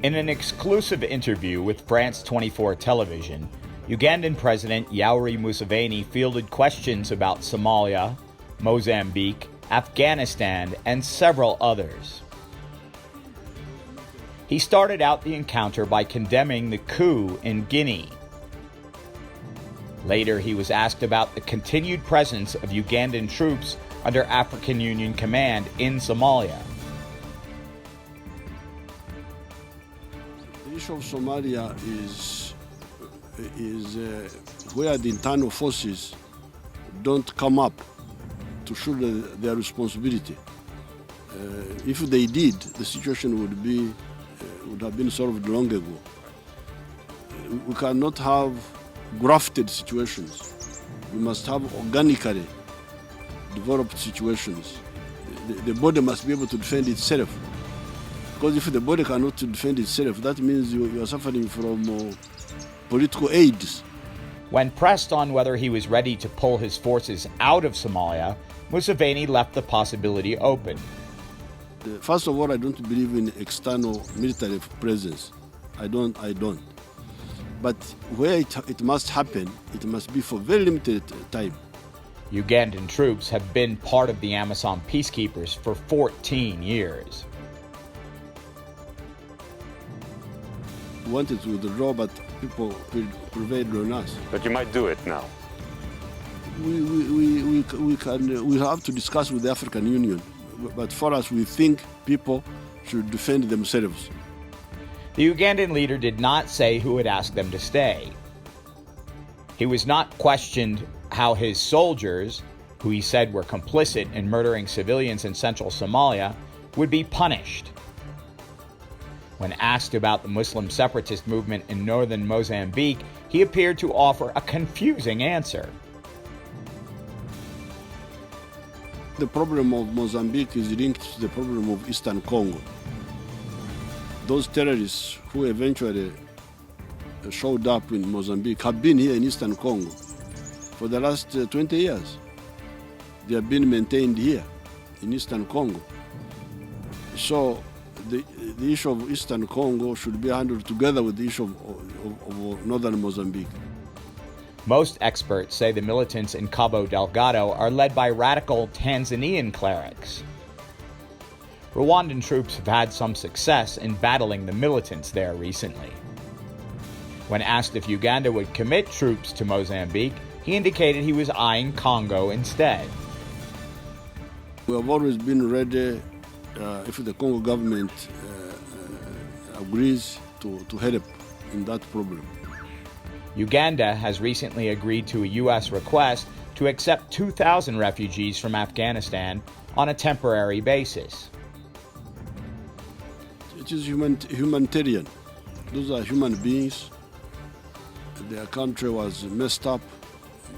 In an exclusive interview with France24 Television, Ugandan President Yoweri Museveni fielded questions about Somalia, Mozambique, Afghanistan, and several others. He started out the encounter by condemning the coup in Guinea. Later, he was asked about the continued presence of Ugandan troops under African Union command in Somalia. The issue of Somalia is where the internal forces don't come up to shoulder their responsibility. If they did, the situation would have been solved long ago. We cannot have grafted situations. We must have organically developed situations. The body must be able to defend itself. Because if the body cannot defend itself, that means you are suffering from political aids. When pressed on whether he was ready to pull his forces out of Somalia, Museveni left the possibility open. First of all, I don't believe in external military presence. I don't. But where it must happen, it must be for very limited time. Ugandan troops have been part of the Amisom peacekeepers for 14 years. We wanted to withdraw, but people prevailed on us. But you might do it now. We have to discuss with the African Union. But for us, we think people should defend themselves. The Ugandan leader did not say who had asked them to stay. He was not questioned how his soldiers, who he said were complicit in murdering civilians in central Somalia, would be punished. When asked about the Muslim separatist movement in northern Mozambique, he appeared to offer a confusing answer. The problem of Mozambique is linked to the problem of Eastern Congo. Those terrorists who eventually showed up in Mozambique have been here in Eastern Congo for the last 20 years. They have been maintained here in Eastern Congo. So the issue of Eastern Congo should be handled together with the issue of northern Mozambique. Most experts say the militants in Cabo Delgado are led by radical Tanzanian clerics. Rwandan troops have had some success in battling the militants there recently. When asked if Uganda would commit troops to Mozambique, he indicated he was eyeing Congo instead. We have always been ready if the Congo government agrees to help in that problem. Uganda has recently agreed to a U.S. request to accept 2,000 refugees from Afghanistan on a temporary basis. It is humanitarian. Those are human beings. Their country was messed up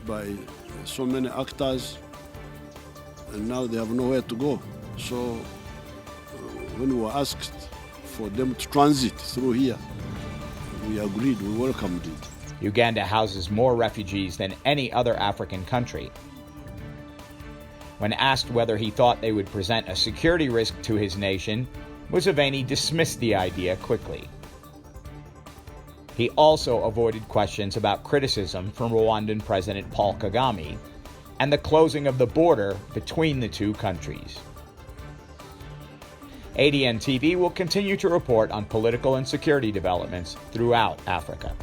by so many actors, and now they have nowhere to go. So when we were asked for them to transit through here, we agreed, we welcomed it. Uganda houses more refugees than any other African country. When asked whether he thought they would present a security risk to his nation, Museveni dismissed the idea quickly. He also avoided questions about criticism from Rwandan President Paul Kagame and the closing of the border between the two countries. ADN TV will continue to report on political and security developments throughout Africa.